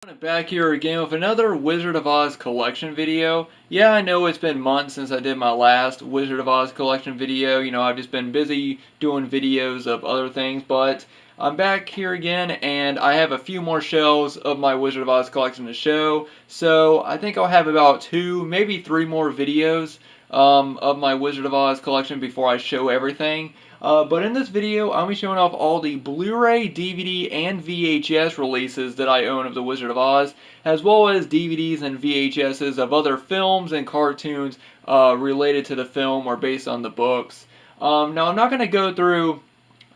Back here again with another Wizard of Oz collection video. Yeah, I know it's been months since I did my last Wizard of Oz collection video. I've just been busy doing videos of other things, but I'm back here again and I have a few more shelves of my Wizard of Oz collection to show. So I think I'll have about 2, maybe 3 more videos of my Wizard of Oz collection before I show everything. But in this video, I'll be showing off all the Blu-ray, DVD, and VHS releases that I own of The Wizard of Oz, as well as DVDs and VHSs of other films and cartoons related to the film or based on the books. Now, I'm not going to go through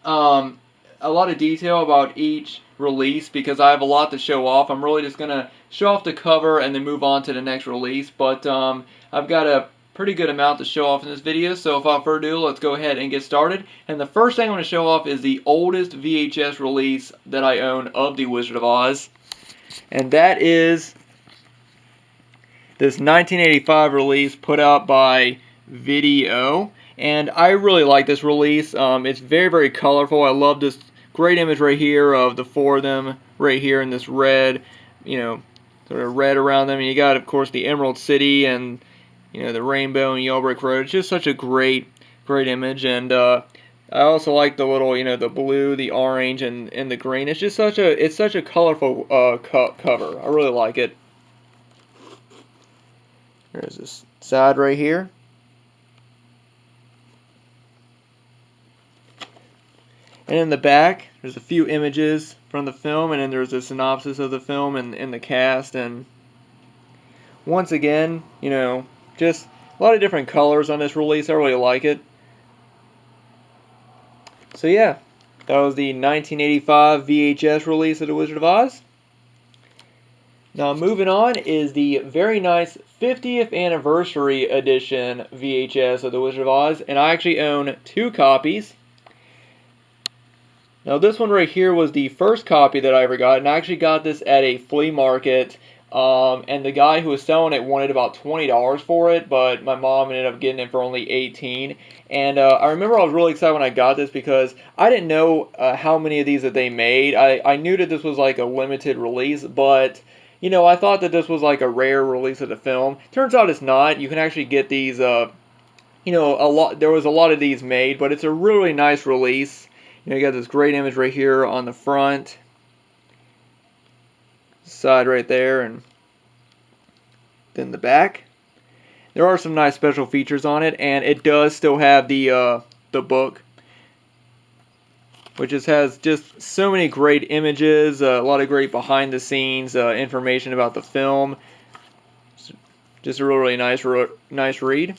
a lot of detail about each release because I have a lot to show off. I'm really just going to show off the cover and then move on to the next release, but I've got a pretty good amount to show off in this video, so without further ado, let's go ahead and get started. And the first thing I'm going to show off is the oldest VHS release that I own of The Wizard of Oz, and that is this 1985 release put out by Video. And I really like this release. It's very, very colorful. I love this great image right here of the 4 of them right here in this red, sort of red around them. And you got, of course, the Emerald City and the rainbow and yellow brick road. It's just such a great image, and I also like the little, the blue, the orange, and the green. It's just such a colorful cover. I really like it. There's this side right here. And in the back, there's a few images from the film, and then there's a synopsis of the film and the cast. And once again, just a lot of different colors on this release. I really like it. So yeah, that was the 1985 VHS release of The Wizard of Oz. Now moving on is the very nice 50th anniversary edition VHS of The Wizard of Oz, and I actually own 2 copies. Now this one right here was the first copy that I ever got, and I actually got this at a flea market. And the guy who was selling it wanted about $20 for it, but my mom ended up getting it for only $18. And I remember I was really excited when I got this because I didn't know how many of these that they made. I knew that this was like a limited release, but I thought that this was like a rare release of the film. Turns out it's not. You can actually get these. A lot. There was a lot of these made, but it's a really nice release. You got this great image right here on the front. Side right there, and then the back. There are some nice special features on it, and it does still have the book, which has just so many great images, a lot of great behind the scenes information about the film. Just a really nice read.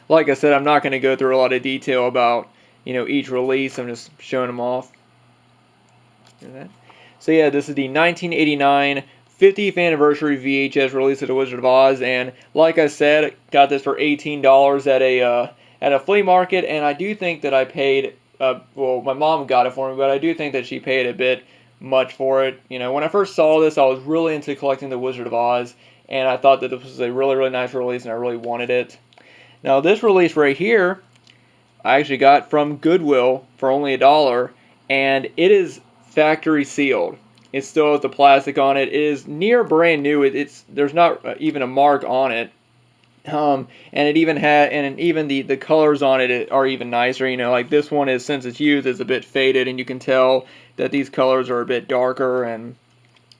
Like I said, I'm not going to go through a lot of detail about each release. I'm just showing them off. Look at that. So yeah, this is the 1989 50th anniversary VHS release of The Wizard of Oz, and like I said, got this for $18 at a flea market, and I do think that I paid, well, my mom got it for me, but I do think that she paid a bit much for it. When I first saw this, I was really into collecting The Wizard of Oz, and I thought that this was a really, really nice release, and I really wanted it. Now, this release right here, I actually got from Goodwill for only $1, and it is factory sealed. It still has the plastic on it. It is near brand new. There's not even a mark on it. And it even even the colors on it are even nicer. Like this one is, since it's used, is a bit faded, and you can tell that these colors are a bit darker. And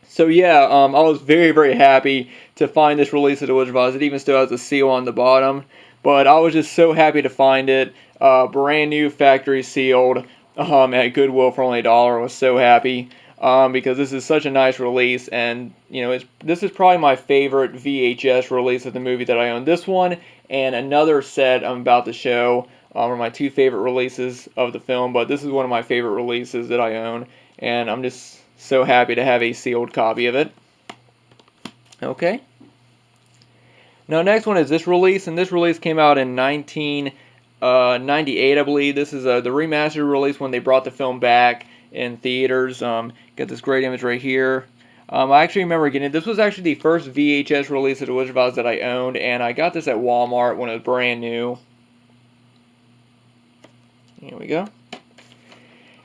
so yeah, I was very, very happy to find this release of The Wizard of Oz. It even still has a seal on the bottom, but I was just so happy to find it, brand new, factory sealed. At Goodwill for only $1. I was so happy because this is such a nice release, and this is probably my favorite VHS release of the movie that I own. This one and another set I'm about to show are my 2 favorite releases of the film, but this is one of my favorite releases that I own, and I'm just so happy to have a sealed copy of it. Okay. Now next one is this release, and this release came out in 1998, I believe. This is the remastered release when they brought the film back in theaters. Got this great image right here. I actually remember getting it. This was actually the first VHS release of The Wizard of Oz that I owned, and I got this at Walmart when it was brand new. Here we go.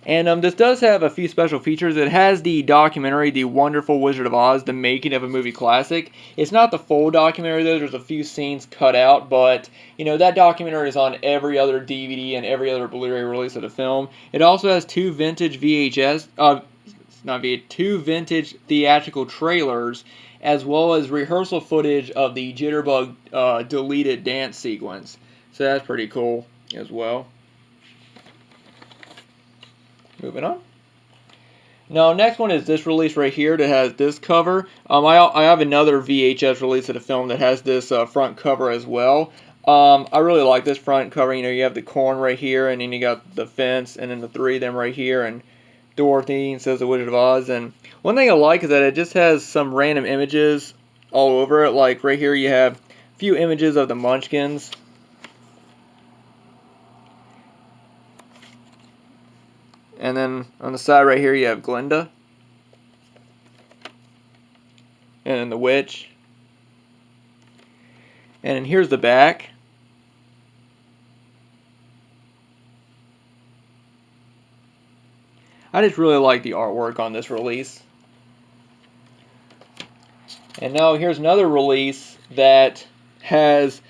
And this does have a few special features. It has the documentary, The Wonderful Wizard of Oz, the making of a movie classic. It's not the full documentary though, there's a few scenes cut out, but you know, that documentary is on every other DVD and every other Blu-ray release of the film. It also has two vintage two vintage theatrical trailers, as well as rehearsal footage of the Jitterbug deleted dance sequence. So that's pretty cool as well. Moving on. Now, next one is this release right here that has this cover. I have another VHS release of the film that has this front cover as well. I really like this front cover. You know, you have the corn right here, and then you got the fence, and then the three of them right here, and Dorothy, and says the Wizard of Oz. And one thing I like is that it just has some random images all over it. Like right here, you have a few images of the Munchkins. And then on the side right here you have Glinda. And then the witch. And then here's the back. I just really like the artwork on this release. And now here's another release that has,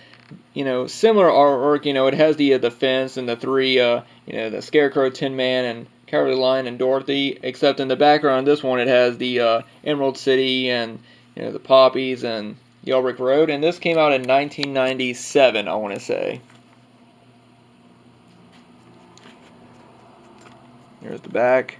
you know, similar artwork. You know, it has the fence and the three, you know, the Scarecrow, Tin Man, and Cowardly Lion and Dorothy, except in the background this one it has the Emerald City and, you know, the poppies and Yellow Brick Road, and this came out in 1997, I want to say. Here's the back.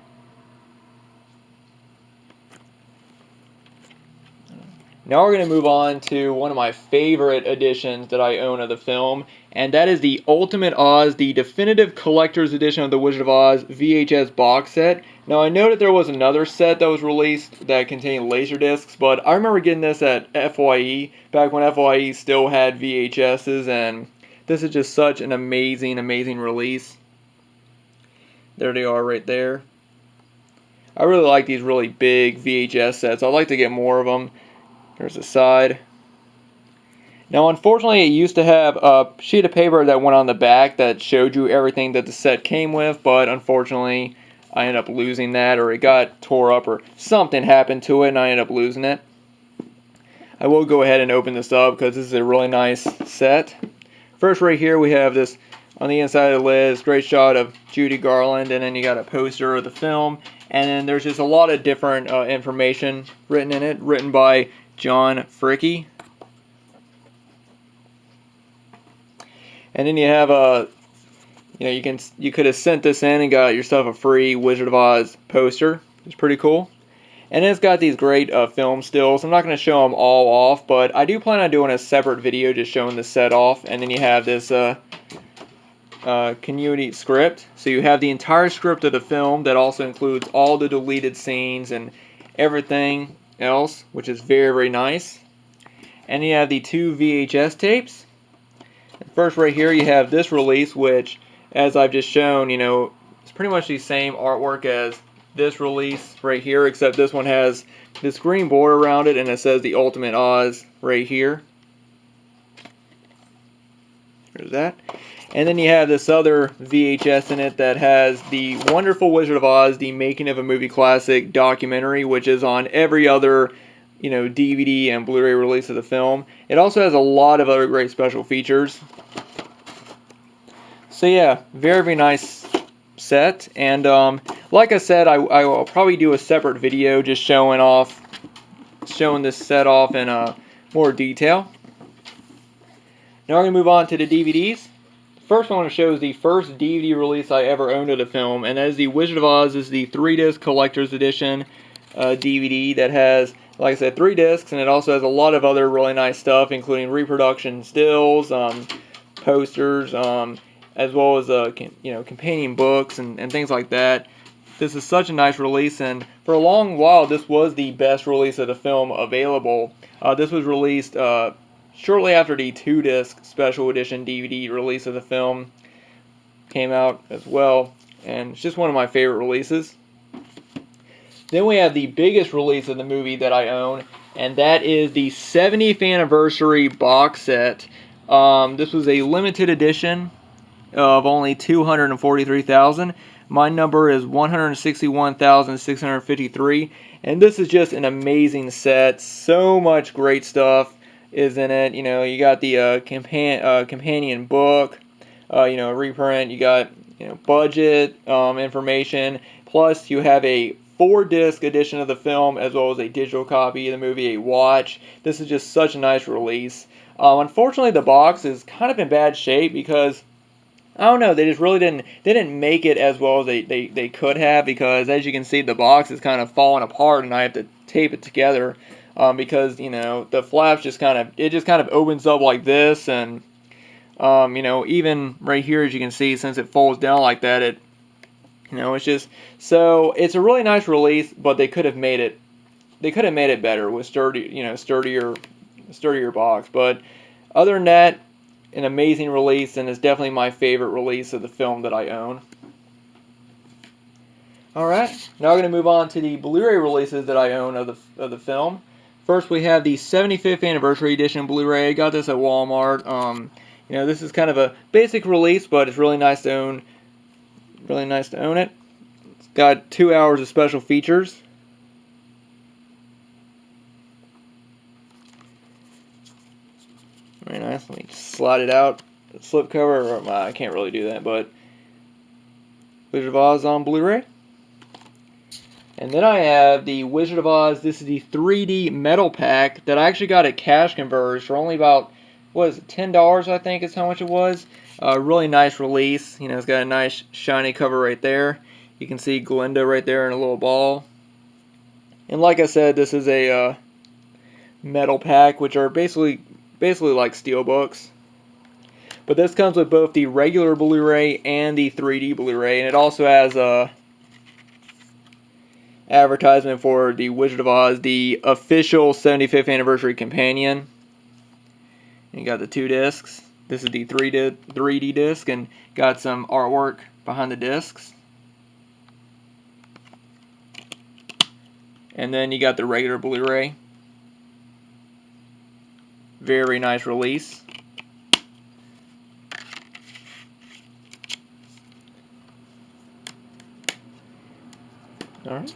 Now we're going to move on to one of my favorite editions that I own of the film, and that is the Ultimate Oz, the Definitive Collector's Edition of The Wizard of Oz VHS box set. Now I know that there was another set that was released that contained Laserdiscs, but I remember getting this at FYE, back when FYE still had VHSs, and this is just such an amazing, amazing release. There they are right there. I really like these really big VHS sets. I'd like to get more of them. There's the side. Now, unfortunately, it used to have a sheet of paper that went on the back that showed you everything that the set came with, but unfortunately, I ended up losing that, or it got tore up, or something happened to it, and I ended up losing it. I will go ahead and open this up, because this is a really nice set. First, right here, we have this, on the inside of the lid, this great shot of Judy Garland, and then you got a poster of the film, and then there's just a lot of different information written in it, written by John Fricke. And then you have you know, you could have sent this in and got yourself a free Wizard of Oz poster. It's pretty cool. And it's got these great film stills. I'm not going to show them all off, but I do plan on doing a separate video just showing the set off. And then you have this continuity script. So you have the entire script of the film that also includes all the deleted scenes and everything else, which is very, very nice. And you have the two VHS tapes. First, right here, you have this release, which, as I've just shown, you know, it's pretty much the same artwork as this release right here, except this one has this green border around it, and it says The Ultimate Oz right here. There's that. And then you have this other VHS in it that has The Wonderful Wizard of Oz, the Making of a Movie Classic documentary, which is on every other, you know, DVD and Blu-ray release of the film. It also has a lot of other great special features. So yeah, very, very nice set. And like I said, I will probably do a separate video just showing this set off in more detail. Now we're going to move on to the DVDs. First, I want to show is the first DVD release I ever owned of the film, and that is The Wizard of Oz. Is the 3-disc collector's edition DVD that has, like I said, 3 discs, and it also has a lot of other really nice stuff, including reproduction stills, posters, as well as you know, companion books and things like that. This is such a nice release, and for a long while, this was the best release of the film available. This was released shortly after the 2-disc special edition DVD release of the film came out as well, and it's just one of my favorite releases. Then we have the biggest release of the movie that I own, and that is the 70th anniversary box set. This was a limited edition of only 243,000, My number is 161,653, and this is just an amazing set. So much great stuff is in it. You know, you got the companion book, reprint. You got budget information. Plus, you have a 4-disc edition of the film as well as a digital copy of the movie, a watch. This is just such a nice release. Unfortunately, the box is kind of in bad shape because I don't know, they just really didn't make it as well as they could have, because as you can see, the box is kind of falling apart and I have to tape it together because the flaps just kind of opens up like this, and even right here, as you can see, since it folds down like that, it's just, so it's a really nice release, but they could have made it better with sturdier box. But other than that, an amazing release, and it's definitely my favorite release of the film that I own. Alright, now we're going to move on to the Blu-ray releases that I own of the film. First, we have the 75th Anniversary Edition Blu-ray. I got this at Walmart. This is kind of a basic release, but it's really nice to own. Really nice to own it. It's got 2 hours of special features. Very nice. Let me slide it out. The slip cover. I can't really do that, but Wizard of Oz on Blu-ray. And then I have the Wizard of Oz. This is the 3D metal pack that I actually got at Cash Converge for only about, what is it, $10 I think is how much it was. Really nice release. It's got a nice shiny cover right there. You can see Glinda right there in a little ball. And like I said, this is a metal pack, which are basically like steelbooks. But this comes with both the regular Blu-ray and the 3D Blu-ray, and it also has a advertisement for the Wizard of Oz, the official 75th Anniversary Companion. And you got the 2 discs. This is the 3D disc, and got some artwork behind the discs. And then you got the regular Blu-ray. Very nice release. Alright.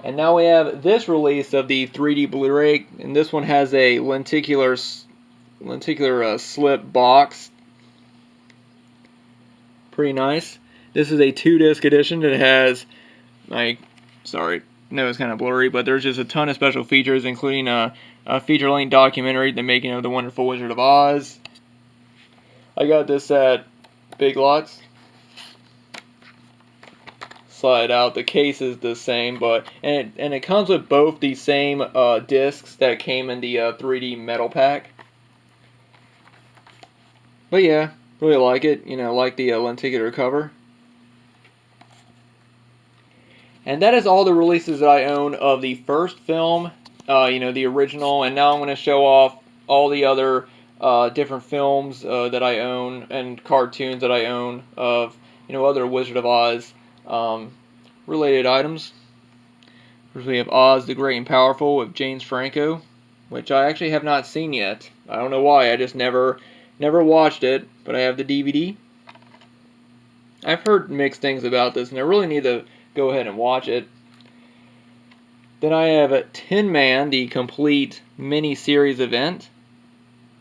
And now we have this release of the 3D Blu-ray, and this one has a lenticular slip box. Pretty nice. This is a 2-disc edition that has, sorry, no, it's kind of blurry, but there's just a ton of special features, including a feature-length documentary, The Making of the Wonderful Wizard of Oz. I got this at Big Lots. Slide out. The case is the same, and it comes with both the same discs that came in the 3D metal pack. But yeah, really like it. Like the lenticular cover. And that is all the releases that I own of the first film, the original. And now I'm going to show off all the other different films that I own and cartoons that I own of, other Wizard of Oz related items. First we have Oz the Great and Powerful with James Franco, which I actually have not seen yet. I don't know why. I just never watched it, but I have the DVD. I've heard mixed things about this, and I really need to go ahead and watch it. Then I have Tin Man, the complete mini-series event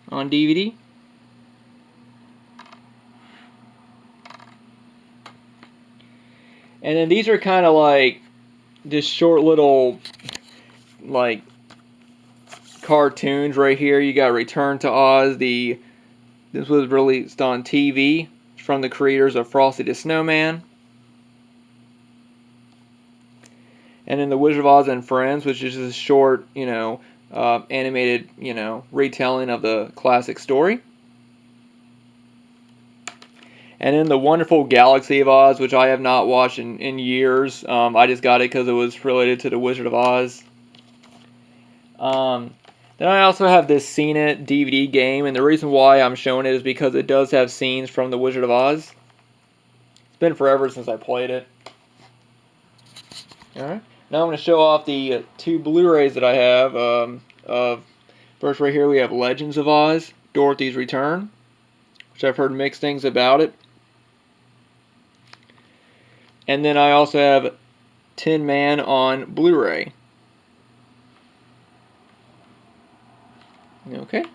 on DVD. And then these are kind of like just short little cartoons right here. You got Return to Oz. This was released on TV from the creators of Frosty the Snowman. And then The Wizard of Oz and Friends, which is a short, animated, retelling of the classic story. And then The Wonderful Galaxy of Oz, which I have not watched in years. I just got it because it was related to The Wizard of Oz. Then I also have this Seen It DVD game, and the reason why I'm showing it is because it does have scenes from The Wizard of Oz. It's been forever since I played it. Alright, now I'm going to show off the 2 Blu-rays that I have. First right here we have Legends of Oz, Dorothy's Return, which I've heard mixed things about it. And then I also have Tin Man on Blu-ray. Okay. And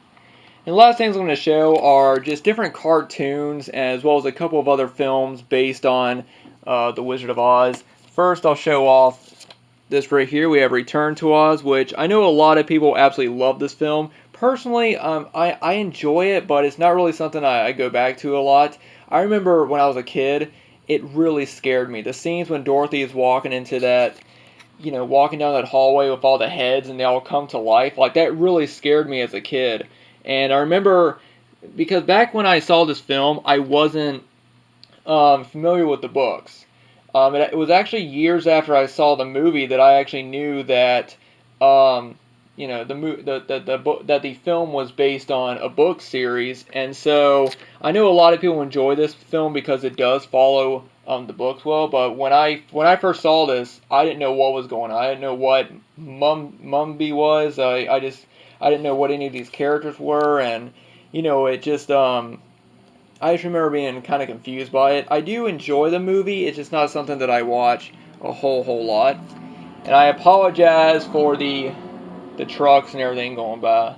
the last things I'm going to show are just different cartoons as well as a couple of other films based on The Wizard of Oz. First, I'll show off this right here. We have Return to Oz, which I know a lot of people absolutely love this film. Personally, I enjoy it, but it's not really something I go back to a lot. I remember when I was a kid, it really scared me. The scenes when Dorothy is walking into that, walking down that hallway with all the heads and they all come to life, like that really scared me as a kid. And I remember, because back when I saw this film, I wasn't familiar with the books. It was actually years after I saw the movie that I actually knew that, that the film was based on a book series. And so I know a lot of people enjoy this film because it does follow the books well. But when I first saw this, I didn't know what was going on. I didn't know what Mumby was. I didn't know what any of these characters were, and it just I just remember being kind of confused by it. I do enjoy the movie. It's just not something that I watch a whole lot. And I apologize for the trucks and everything going by.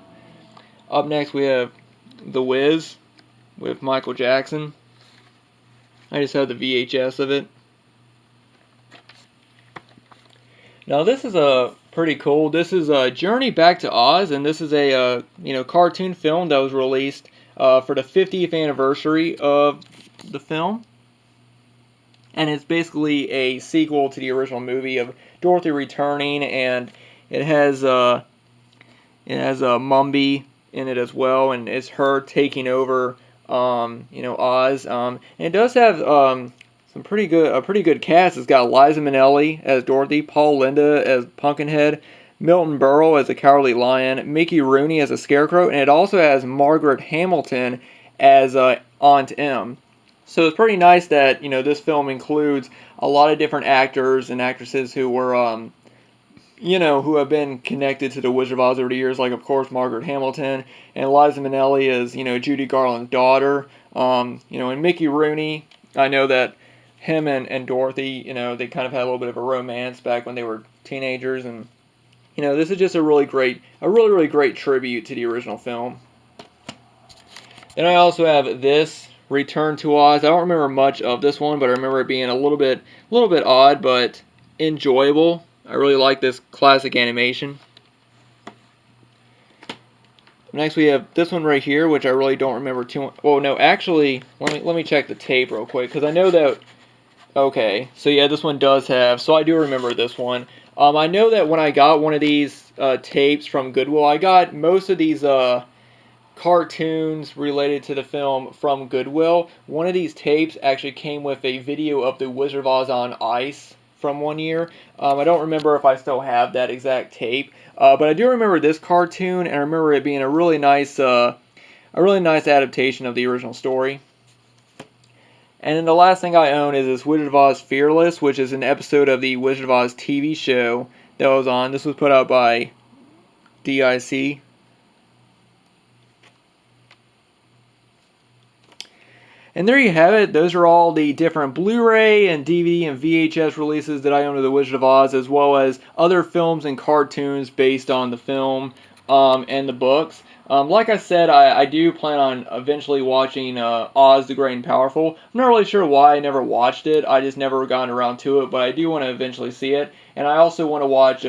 Up next we have The Wiz with Michael Jackson. I just have the VHS of it. Now this is pretty cool. This is a Journey Back to Oz, and this is a cartoon film that was released for the 50th anniversary of the film, and it's basically a sequel to the original movie of Dorothy returning, and it has Mumby in it as well, and it's her taking over Oz. And it does have a pretty good cast. It's got Liza Minnelli as Dorothy, Paul Linda as Pumpkinhead, Milton Berle as a Cowardly Lion, Mickey Rooney as a Scarecrow, and it also has Margaret Hamilton as Aunt Em. So it's pretty nice that this film includes a lot of different actors and actresses who were who have been connected to the Wizard of Oz over the years, like of course Margaret Hamilton, and Liza Minnelli as Judy Garland's daughter. And Mickey Rooney, I know that him and Dorothy, they kind of had a little bit of a romance back when they were teenagers, and this is just a really great tribute to the original film. Then I also have this Return to Oz. I don't remember much of this one, but I remember it being a little bit odd, but enjoyable. I really like this classic animation. Next we have this one right here, which I really don't remember too much. Oh no, actually, let me check the tape real quick, because I know that. Okay, so yeah, this one does have. So I do remember this one. I know that when I got one of these tapes from Goodwill, I got most of these cartoons related to the film from Goodwill. One of these tapes actually came with a video of the Wizard of Oz on ice from one year. I don't remember if I still have that exact tape, but I do remember this cartoon, and I remember it being a really nice adaptation of the original story. And then the last thing I own is this Wizard of Oz Fearless, which is an episode of the Wizard of Oz TV show that was on. This was put out by DIC. And there you have it. Those are all the different Blu-ray and DVD and VHS releases that I own of The Wizard of Oz, as well as other films and cartoons based on the film and the books. Like I said, I do plan on eventually watching Oz the Great and Powerful. I'm not really sure why I never watched it. I just never gotten around to it, but I do want to eventually see it. And I also want to watch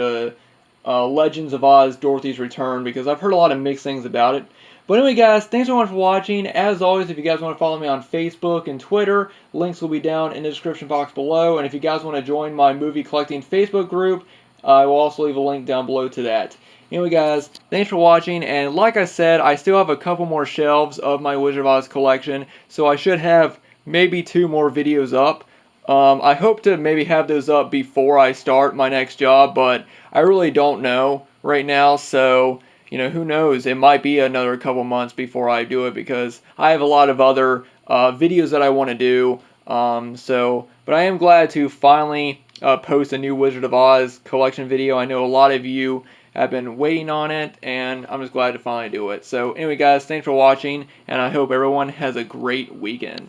Legends of Oz Dorothy's Return, because I've heard a lot of mixed things about it. But anyway, guys, thanks so much for watching. As always, if you guys want to follow me on Facebook and Twitter, links will be down in the description box below. And if you guys want to join my movie collecting Facebook group, I will also leave a link down below to that. Anyway, guys, thanks for watching. And like I said, I still have a couple more shelves of my Wizard of Oz collection, so I should have maybe 2 more videos up. I hope to maybe have those up before I start my next job, but I really don't know right now, so who knows? It might be another couple months before I do it, because I have a lot of other videos that I want to do. But I am glad to finally post a new Wizard of Oz collection video. I know a lot of you have been waiting on it, and I'm just glad to finally do it. So anyway, guys, thanks for watching, and I hope everyone has a great weekend.